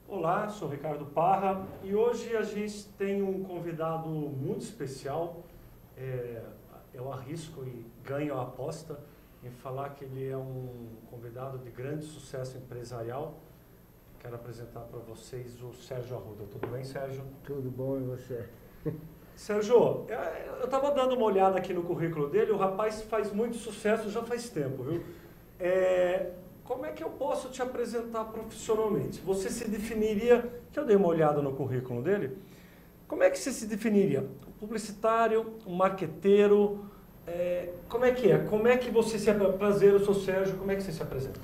Olá, sou Ricardo Parra e hoje a gente tem um convidado muito especial. Eu arrisco e ganho a aposta em falar que ele é um convidado de grande sucesso empresarial. Quero apresentar para vocês o Sérgio Arruda. Tudo bem, Sérgio? Tudo bom, e você? Sérgio, eu estava dando uma olhada aqui no currículo dele, o rapaz faz muito sucesso já faz tempo, viu? Como é que eu posso te apresentar profissionalmente? Você se definiria, que eu dei uma olhada no currículo dele, como é que você se definiria? Um publicitário, um marqueteiro, como é que é? Como é que você se apresenta? Prazer, eu sou Sérgio, como é que você se apresenta?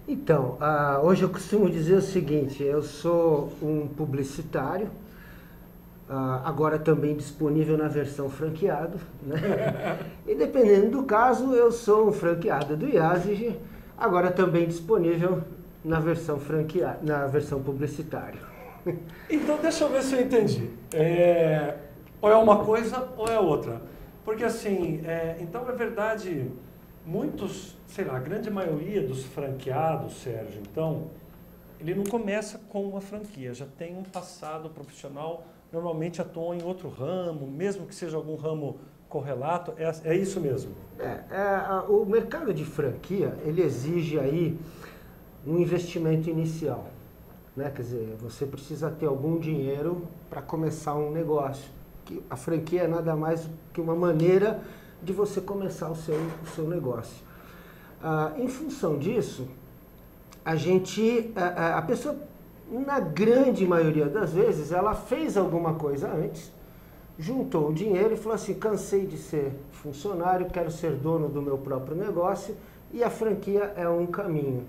Então, hoje eu costumo dizer o seguinte, eu sou um publicitário, agora também disponível na versão franqueado, né? E dependendo do caso, eu sou um franqueado do IASIG, agora também disponível na versão franqueada, na versão publicitária. Então, deixa eu ver se eu entendi. Ou é uma coisa ou é outra. Porque assim, então é verdade, muitos, sei lá, a grande maioria dos franqueados, Sérgio, então, ele não começa com uma franquia, já tem um passado profissional, normalmente atuam em outro ramo, mesmo que seja algum ramo correlato, é isso mesmo? O mercado de franquia, ele exige aí um investimento inicial, né? Quer dizer, você precisa ter algum dinheiro para começar um negócio. A franquia é nada mais que uma maneira de você começar o seu negócio. Em função disso, a pessoa, na grande maioria das vezes, ela fez alguma coisa antes, juntou o dinheiro e falou assim, cansei de ser funcionário, quero ser dono do meu próprio negócio, e a franquia é um caminho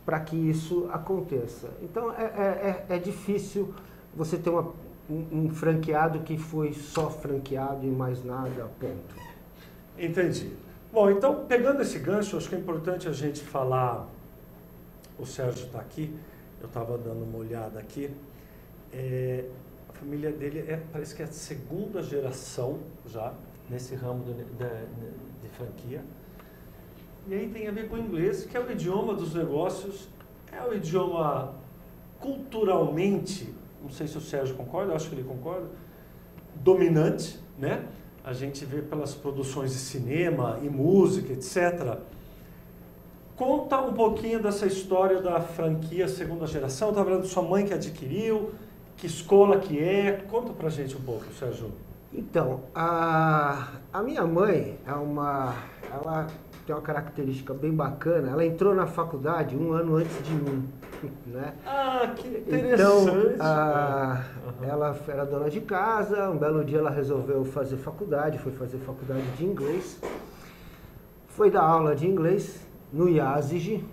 para que isso aconteça. Então é difícil você ter um franqueado que foi só franqueado e mais nada, ponto. Entendi. Bom, então, pegando esse gancho, acho que é importante a gente falar, o Sérgio está aqui, eu estava dando uma olhada aqui, a família dele parece que é a segunda geração já nesse ramo de franquia. E aí tem a ver com o inglês, que é o idioma dos negócios, é o idioma culturalmente, não sei se o Sérgio concorda, eu acho que ele concorda, dominante, né? A gente vê pelas produções de cinema e música, etc. Conta um pouquinho dessa história da franquia segunda geração. Estava falando de sua mãe que adquiriu, que escola que é. Conta pra gente um pouco, Sérgio. Então, a minha mãe ela tem uma característica bem bacana. Ela entrou na faculdade um ano antes de mim, né? Ah, que interessante! Então, ela era dona de casa. Um belo dia ela resolveu fazer faculdade, foi fazer faculdade de inglês. Foi dar aula de inglês no IASIG.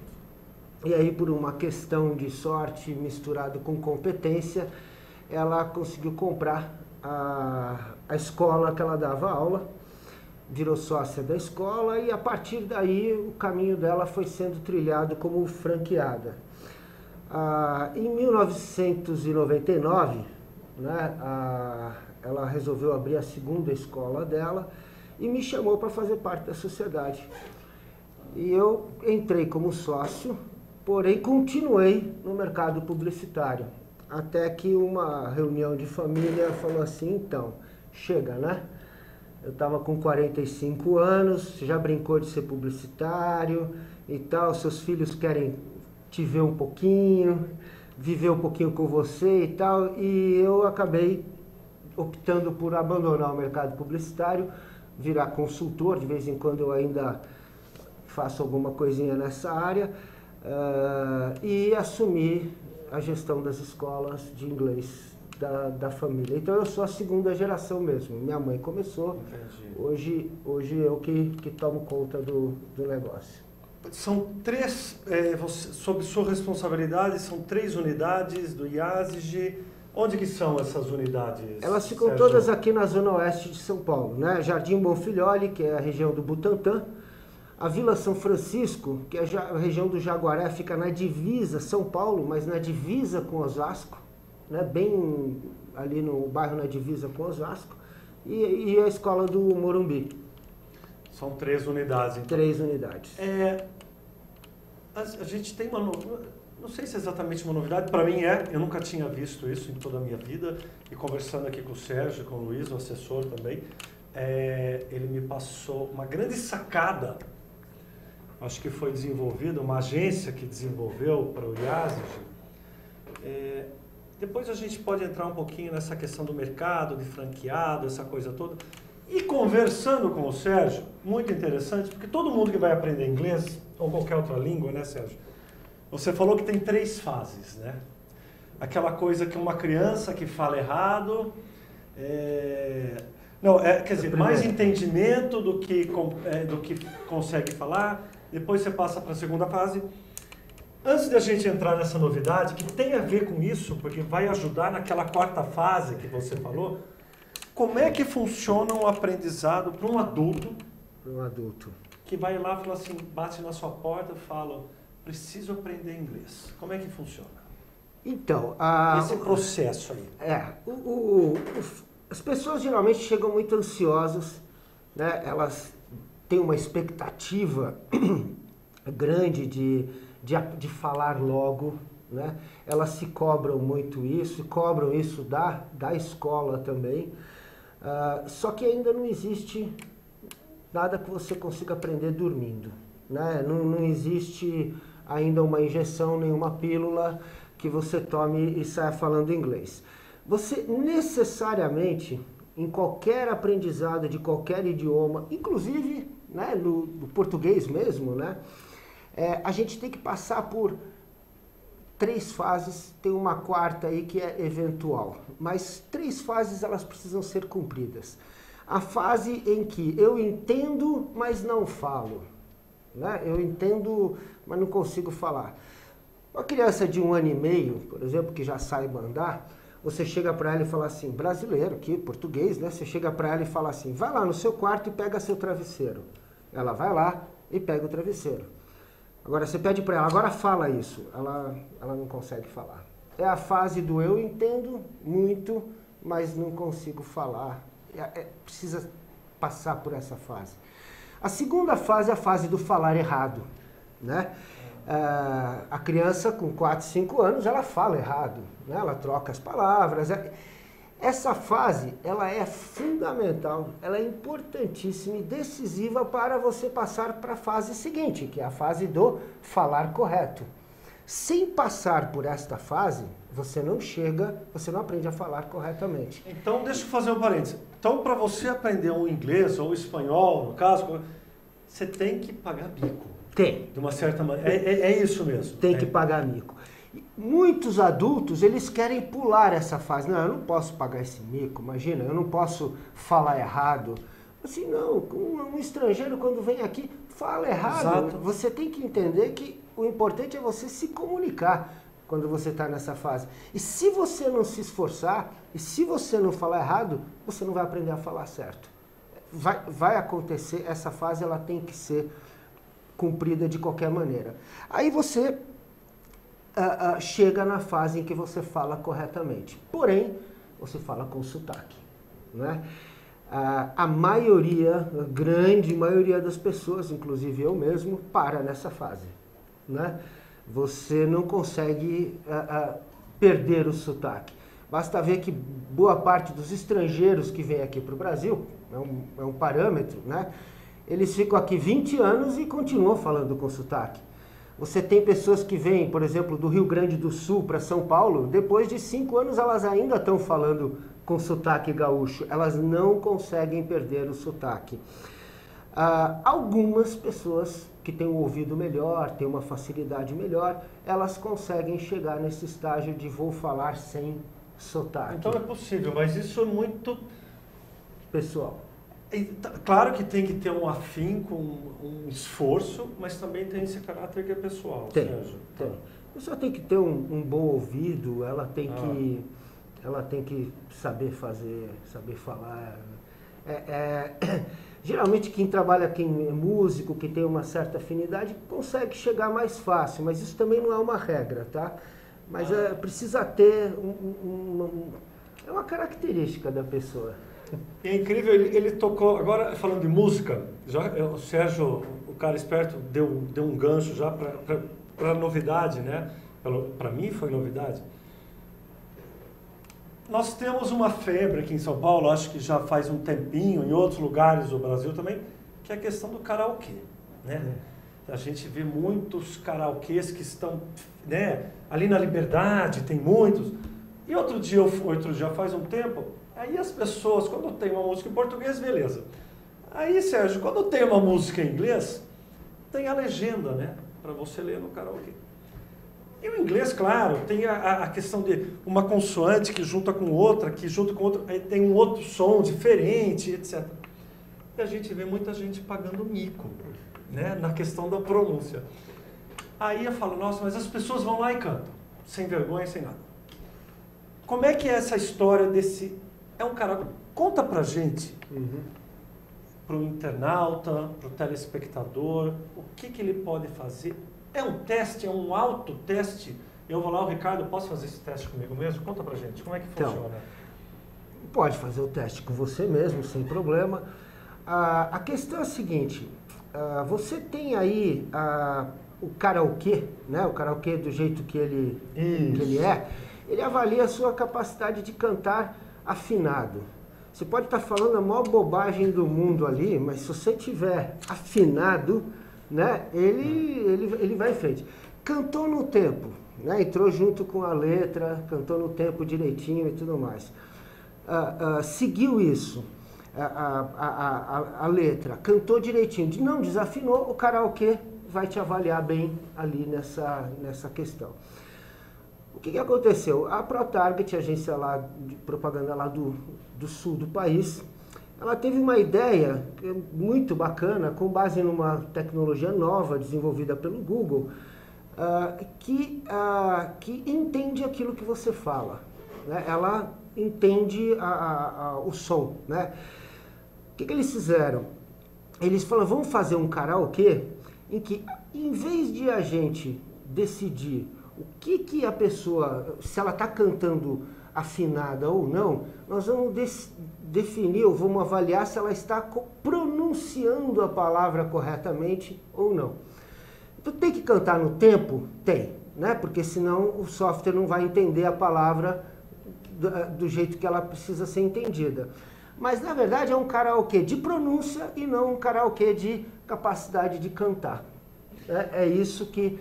E aí, por uma questão de sorte misturado com competência, ela conseguiu comprar a escola que ela dava aula, virou sócia da escola e a partir daí o caminho dela foi sendo trilhado como franqueada. Em 1999, né, ela resolveu abrir a segunda escola dela e me chamou para fazer parte da sociedade. E eu entrei como sócio, porém continuei no mercado publicitário. Até que uma reunião de família falou assim, então, chega, né? Eu estava com 45 anos, já brincou de ser publicitário e tal, seus filhos querem te ver um pouquinho, viver um pouquinho com você e tal, e eu acabei optando por abandonar o mercado publicitário, virar consultor, de vez em quando eu ainda faço alguma coisinha nessa área, e assumir a gestão das escolas de inglês da família. Então eu sou a segunda geração mesmo. Minha mãe começou, hoje eu que tomo conta do negócio. São três, sob sua responsabilidade, são 3 unidades do IASIG. Onde que são essas unidades? Elas ficam Sérgio? todas aqui na zona oeste de São Paulo, né? Jardim Bonfilholi, que é a região do Butantã. A Vila São Francisco, que é a região do Jaguaré, fica na divisa, São Paulo, mas na divisa com Osasco, né? Bem ali no bairro na divisa com Osasco. E a escola do Morumbi. São 3 unidades, então. 3 unidades. A gente tem não sei se é exatamente uma novidade, para mim eu nunca tinha visto isso em toda a minha vida, e conversando aqui com o Sérgio, com o Luiz, o assessor também, ele me passou uma grande sacada, acho que foi desenvolvida, uma agência que desenvolveu para o IASG. Depois a gente pode entrar um pouquinho nessa questão do mercado, de franqueado, essa coisa toda. E conversando com o Sérgio, muito interessante, porque todo mundo que vai aprender inglês, ou qualquer outra língua, né, Sérgio? Você falou que tem 3 fases, né? Aquela coisa que uma criança que fala errado, quer dizer, mais entendimento do que consegue falar, depois você passa para a segunda fase. Antes de a gente entrar nessa novidade, que tem a ver com isso, porque vai ajudar naquela 4ª fase que você falou, como é que funciona um aprendizado para um adulto? Para um adulto. Que vai lá e fala assim, bate na sua porta e fala, preciso aprender inglês. Como é que funciona? Então, esse processo aí. As pessoas geralmente chegam muito ansiosas, né? Elas têm uma expectativa grande de falar logo, né? Elas se cobram muito isso, cobram isso da escola também. Só que ainda não existe nada que você consiga aprender dormindo, né? Não existe ainda uma injeção, nenhuma pílula que você tome e saia falando inglês. Você necessariamente, em qualquer aprendizado de qualquer idioma, inclusive, né, no português mesmo, né, a gente tem que passar por 3 fases, tem uma 4ª aí que é eventual, mas 3 fases elas precisam ser cumpridas. A fase em que eu entendo, mas não falo, né? Eu entendo, mas não consigo falar. Uma criança de 1 ano e meio, por exemplo, que já saiba andar, você chega para ela e fala assim, brasileiro aqui, português, né? Você chega para ela e fala assim, vai lá no seu quarto e pega seu travesseiro. Ela vai lá e pega o travesseiro. Agora você pede para ela, agora fala isso. Ela não consegue falar. É a fase do eu entendo muito, mas não consigo falar. Precisa passar por essa fase. A segunda fase é a fase do falar errado, né? A criança com 4, 5 anos, ela fala errado, né? Ela troca as palavras. Essa fase, ela é fundamental, ela é importantíssima e decisiva para você passar para a fase seguinte, que é a fase do falar correto. Sem passar por esta fase, você não aprende a falar corretamente. Então, deixa eu fazer um parênteses. Então, para você aprender um inglês ou espanhol, no caso, você tem que pagar mico. Tem. De uma certa maneira. É isso mesmo. Tem que pagar mico. Muitos adultos, eles querem pular essa fase. Não, eu não posso pagar esse mico, imagina, eu não posso falar errado. Assim, não, um estrangeiro quando vem aqui, fala errado. Exato. Você tem que entender que o importante é você se comunicar quando você está nessa fase. E se você não se esforçar, e se você não falar errado, você não vai aprender a falar certo. Vai acontecer, essa fase ela tem que ser cumprida de qualquer maneira. Aí você chega na fase em que você fala corretamente. Porém, você fala com sotaque, né? A grande maioria das pessoas, inclusive eu mesmo, para nessa fase, né? Você não consegue perder o sotaque. Basta ver que boa parte dos estrangeiros que vêm aqui para o Brasil, é um parâmetro, né? Eles ficam aqui 20 anos e continuam falando com sotaque. Você tem pessoas que vêm, por exemplo, do Rio Grande do Sul para São Paulo, depois de 5 anos elas ainda estão falando com sotaque gaúcho. Elas não conseguem perder o sotaque. Algumas pessoas que têm um ouvido melhor, têm uma facilidade melhor, elas conseguem chegar nesse estágio de vou falar sem sotaque. Então é possível, mas isso é muito pessoal. Claro que tem que ter um afinco, um esforço, mas também tem esse caráter que é pessoal. Tem. Tem. A pessoa tem que ter um bom ouvido, ela tem que saber fazer, saber falar. Geralmente quem trabalha, quem é músico, que tem uma certa afinidade, consegue chegar mais fácil, mas isso também não é uma regra, tá? Mas precisa ter é uma característica da pessoa. E é incrível, ele tocou, agora falando de música, o Sérgio, o cara esperto, deu um gancho já para novidade, né? Para mim foi novidade. Nós temos uma febre aqui em São Paulo, acho que já faz um tempinho, em outros lugares do Brasil também, que é a questão do karaokê, né? A gente vê muitos karaokês que estão, né, ali na Liberdade, tem muitos. E outro dia faz um tempo, aí as pessoas, quando tem uma música em português, beleza. Aí, Sérgio, quando tem uma música em inglês, tem a legenda, né, para você ler no karaokê. E o inglês, claro, tem a questão de uma consoante que junta com outra, aí tem um outro som diferente, etc. E a gente vê muita gente pagando mico, né, na questão da pronúncia. Aí eu falo, nossa, mas as pessoas vão lá e cantam, sem vergonha, sem nada. Como é que é essa história desse... É um karaokê. Conta pra gente, pro internauta, pro telespectador, o que ele pode fazer. É um teste, é um autoteste. Eu vou lá, o Ricardo, posso fazer esse teste comigo mesmo? Conta pra gente, como é que funciona? Então, pode fazer o teste com você mesmo, sem problema. A questão é a seguinte, você tem aí o karaokê, né? O karaokê do jeito que ele é, ele avalia a sua capacidade de cantar afinado. Você pode estar falando a maior bobagem do mundo ali, mas se você tiver afinado, né, ele vai em frente. Cantou no tempo, né, entrou junto com a letra, cantou no tempo direitinho e tudo mais. Seguiu isso, a letra, cantou direitinho, não desafinou, o karaokê vai te avaliar bem ali nessa questão. O que aconteceu? A ProTarget, a agência lá de propaganda lá do sul do país, ela teve uma ideia muito bacana, com base numa tecnologia nova desenvolvida pelo Google, que entende aquilo que você fala, né? Ela entende o som, né? O que eles fizeram? Eles falaram, vamos fazer um karaokê em que, em vez de a gente decidir o que a pessoa, se ela está cantando afinada ou não, nós vamos definir ou vamos avaliar se ela está pronunciando a palavra corretamente ou não. Então tem que cantar no tempo? Tem, né? Porque senão o software não vai entender a palavra do jeito que ela precisa ser entendida. Mas na verdade é um karaokê de pronúncia e não um karaokê de capacidade de cantar. É isso que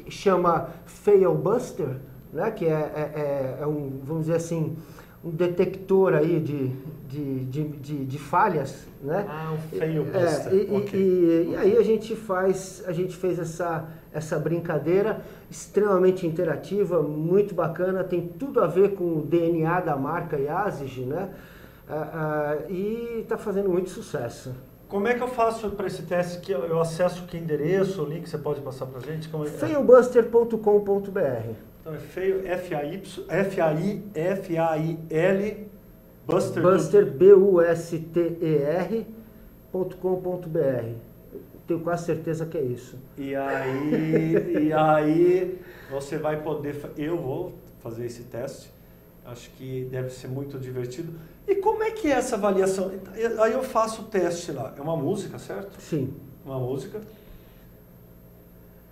chama Failbuster, né? Que é um, vamos dizer assim, um detector aí de falhas, né? Um Failbuster. Okay. E aí a gente fez essa brincadeira extremamente interativa, muito bacana, tem tudo a ver com o DNA da marca Yazig, né? E está fazendo muito sucesso. Como é que eu faço para esse teste? Que eu acesso que endereço, o link você pode passar para a gente? Failbuster.com.br. Então é feio, F-A-I-L, Buster, B-U-S-T-E-R.com.br. Tenho quase certeza que é isso. E aí você vai poder... Eu vou fazer esse teste. Acho que deve ser muito divertido. E como é que é essa avaliação? Aí eu faço o teste lá. É uma música, certo? Sim. Uma música.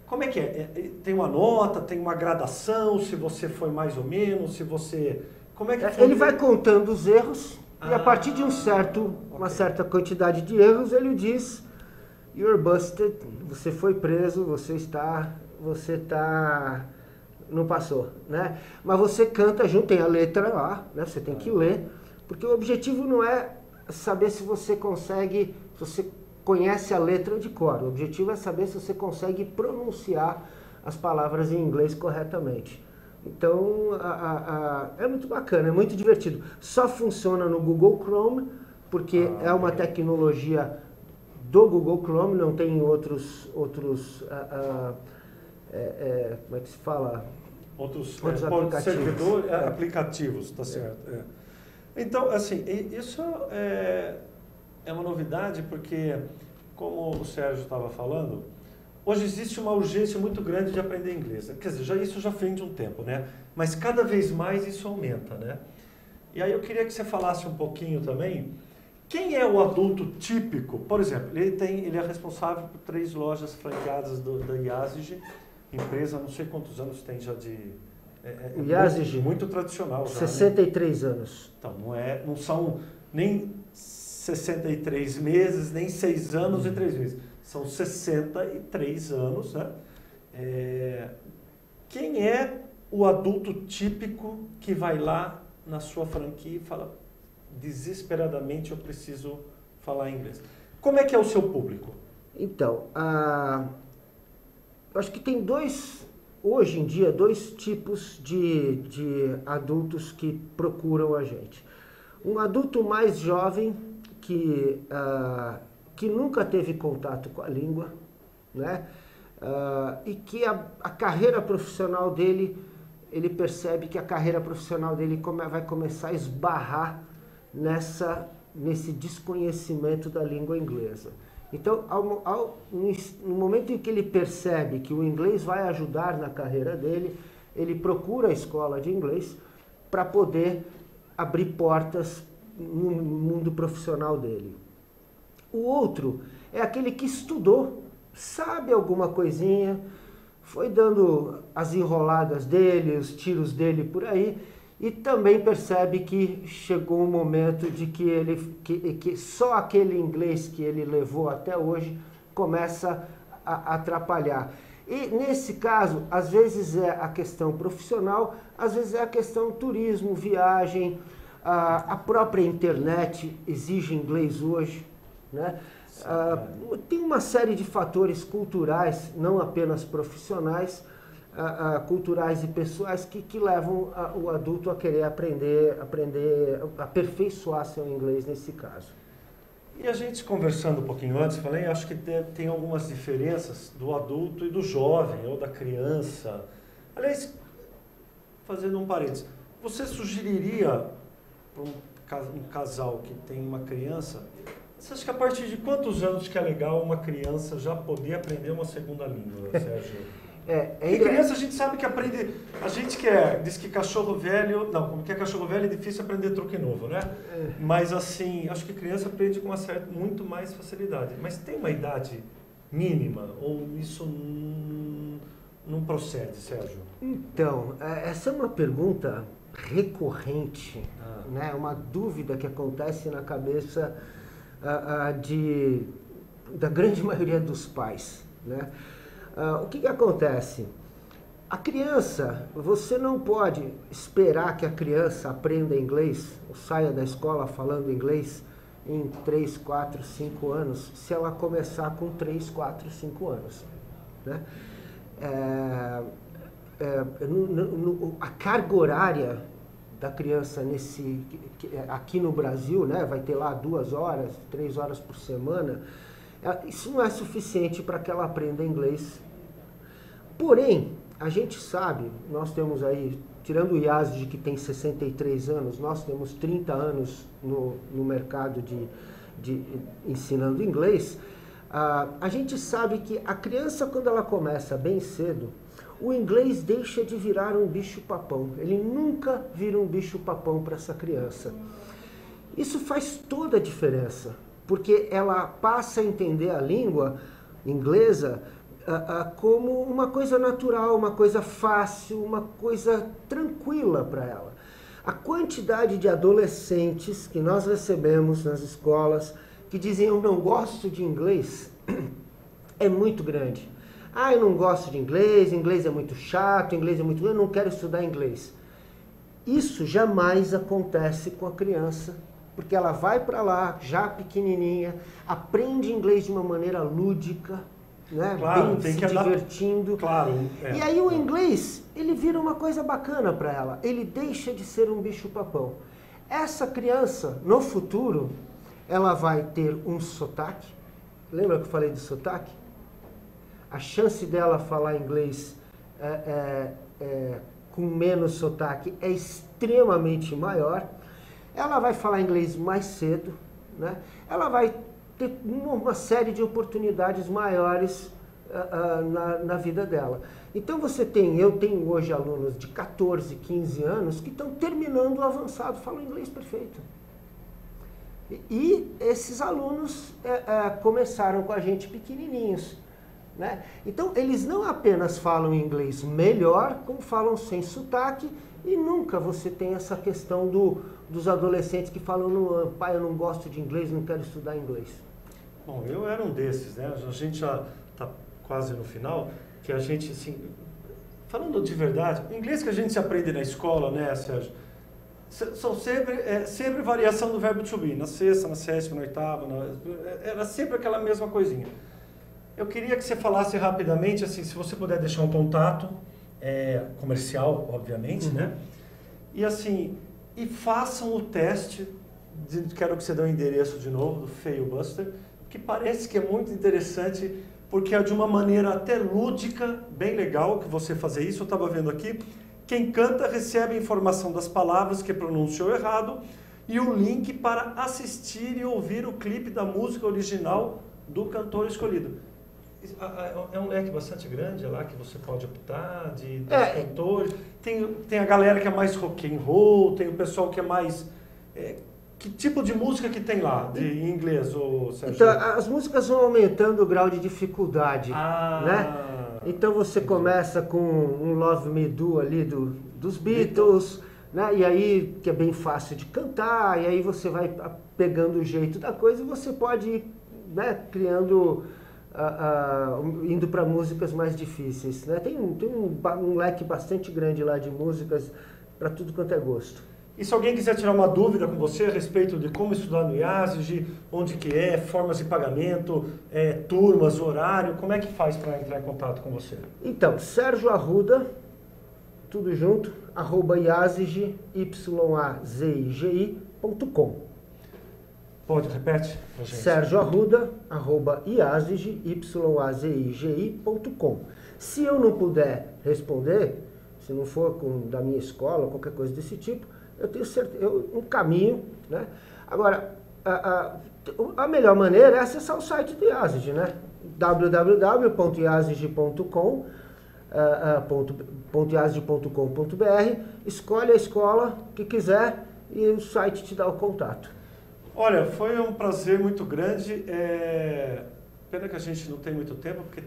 Como é que é? Tem uma nota, tem uma gradação, se você foi mais ou menos, se você... Como é que foi? Ele vai contando os erros e a partir de uma certa quantidade de erros, ele diz: You're busted, você foi preso, não passou, né? Mas você canta junto, tem a letra lá, né? Você tem que ler, porque o objetivo não é saber se você conhece a letra de cor. O objetivo é saber se você consegue pronunciar as palavras em inglês corretamente. Então, é muito bacana, é muito divertido. Só funciona no Google Chrome, porque é uma tecnologia do Google Chrome, não tem outros como é que se fala? Outros aplicativos. Aplicativos, tá certo. É. Então, assim, isso é uma novidade porque, como o Sérgio estava falando, hoje existe uma urgência muito grande de aprender inglês. Quer dizer, isso já vem de um tempo, né? Mas cada vez mais isso aumenta, né? E aí eu queria que você falasse um pouquinho também, quem é o adulto típico? Por exemplo, ele é responsável por 3 lojas franqueadas da Yazigi, empresa, não sei quantos anos tem já de... muito tradicional já, 63 anos. Então, não são nem 63 meses, nem 6 anos e 3 meses. São 63 anos, né? Quem é o adulto típico que vai lá na sua franquia e fala, desesperadamente eu preciso falar inglês? Como é que é o seu público? Então, eu acho que tem hoje em dia, 2 tipos de adultos que procuram a gente. Um adulto mais jovem que nunca teve contato com a língua, né? E que a carreira profissional dele, ele percebe que a carreira profissional dele vai começar a esbarrar nesse desconhecimento da língua inglesa. Então, no momento em que ele percebe que o inglês vai ajudar na carreira dele, ele procura a escola de inglês para poder abrir portas no mundo profissional dele. O outro é aquele que estudou, sabe alguma coisinha, foi dando as enroladas dele, os tiros dele por aí, e também percebe que chegou um momento de que só aquele inglês que ele levou até hoje começa a atrapalhar. E nesse caso, às vezes é a questão profissional, às vezes é a questão turismo, viagem, a própria internet exige inglês hoje, né? Tem uma série de fatores culturais, não apenas profissionais, culturais e pessoais que levam o adulto a querer aprender, aperfeiçoar seu inglês nesse caso. E a gente conversando um pouquinho antes, falei, acho que tem algumas diferenças do adulto e do jovem, ou da criança. Aliás, fazendo um parênteses, você sugeriria para um casal que tem uma criança, você acha que a partir de quantos anos que é legal uma criança já poder aprender uma segunda língua, Sérgio? E criança a gente sabe que aprende, a gente diz que cachorro velho, não, como que é cachorro velho é difícil aprender truque novo, né? Mas assim, acho que criança aprende com muito mais facilidade. Mas tem uma idade mínima ou isso não procede, Sérgio? Então, essa é uma pergunta recorrente, né? Uma dúvida que acontece na cabeça da grande maioria dos pais, né? O que acontece? A criança, você não pode esperar que a criança aprenda inglês, ou saia da escola falando inglês em 3, 4, 5 anos, se ela começar com 3, 4, 5 anos, né? A carga horária da criança aqui no Brasil, né, vai ter lá 2 horas, 3 horas por semana, isso não é suficiente para que ela aprenda inglês. Porém, a gente sabe, nós temos aí, tirando o Yazigi que tem 63 anos, nós temos 30 anos no mercado de ensinando inglês, a gente sabe que a criança, quando ela começa bem cedo, o inglês deixa de virar um bicho-papão. Ele nunca vira um bicho-papão para essa criança. Isso faz toda a diferença, porque ela passa a entender a língua inglesa como uma coisa natural, uma coisa fácil, uma coisa tranquila para ela. A quantidade de adolescentes que nós recebemos nas escolas que dizem eu não gosto de inglês é muito grande. Eu não gosto de inglês é muito chato, eu não quero estudar inglês. Isso jamais acontece com a criança, porque ela vai para lá, já pequenininha, aprende inglês de uma maneira lúdica, né? Claro, bem se divertindo. Claro. E aí o inglês, ele vira uma coisa bacana para ela, ele deixa de ser um bicho-papão. Essa criança, no futuro, ela vai ter um sotaque. Lembra que eu falei de sotaque? A chance dela falar inglês com menos sotaque é extremamente maior. Ela vai falar inglês mais cedo, né? Ela vai ter uma série de oportunidades maiores na vida dela. Então eu tenho hoje alunos de 14, 15 anos que estão terminando o avançado, falam inglês perfeito. E esses alunos começaram com a gente pequenininhos, né? Então eles não apenas falam inglês melhor, como falam sem sotaque, e nunca você tem essa questão dos adolescentes que falam, pai, eu não gosto de inglês, não quero estudar inglês. Bom, eu era um desses, né? A gente já está quase no final, que a gente, assim, falando de verdade, o inglês que a gente aprende na escola, né, Sérgio, são sempre variação do verbo to be, na sexta, na sétima, na oitava, era sempre aquela mesma coisinha. Eu queria que você falasse rapidamente, assim, se você puder deixar um contato comercial, obviamente, né? E assim, e façam o teste, quero que você dê o endereço de novo, do Failbuster, que parece que é muito interessante, porque é de uma maneira até lúdica, bem legal que você fazer isso. Eu estava vendo aqui, quem canta recebe a informação das palavras que pronunciou errado e o link para assistir e ouvir o clipe da música original do cantor escolhido. É um leque bastante grande lá que você pode optar dos cantores. Tem a galera que é mais rock and roll, tem o pessoal que é mais... que tipo de música que tem lá, em inglês, Sérgio? Então, as músicas vão aumentando o grau de dificuldade, né? Então você começa com um Love Me Do ali dos Beatles, né? E aí que é bem fácil de cantar, e aí você vai pegando o jeito da coisa e você pode ir, né, criando... indo para músicas mais difíceis, né? Tem um leque bastante grande lá de músicas para tudo quanto é gosto. E se alguém quiser tirar uma dúvida com você a respeito de como estudar no IASIG, onde que formas de pagamento, turmas, horário, como é que faz para entrar em contato com você? Então, Sérgio Arruda, tudo junto, @iasigi.com. Pode, repete pra gente. Sérgio Arruda, @iasigi.com. Se eu não puder responder, se não for da minha escola, qualquer coisa desse tipo, eu tenho certeza, um caminho, né? Agora, a melhor maneira é acessar o site do IASIG, né? www.iasig.com.br, escolhe a escola que quiser e o site te dá o contato. Olha, foi um prazer muito grande. Pena que a gente não tem muito tempo, porque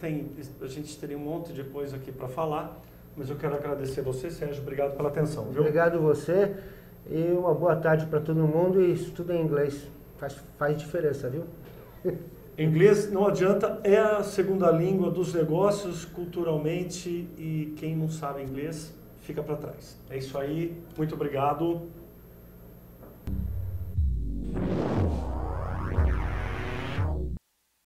a gente teria um monte de coisa aqui para falar, mas eu quero agradecer você, Sérgio. Obrigado pela atenção, viu? Obrigado você e uma boa tarde para todo mundo, e estuda inglês, faz diferença, viu? Inglês, não adianta, é a segunda língua dos negócios culturalmente, e quem não sabe inglês fica para trás. É isso aí, muito obrigado.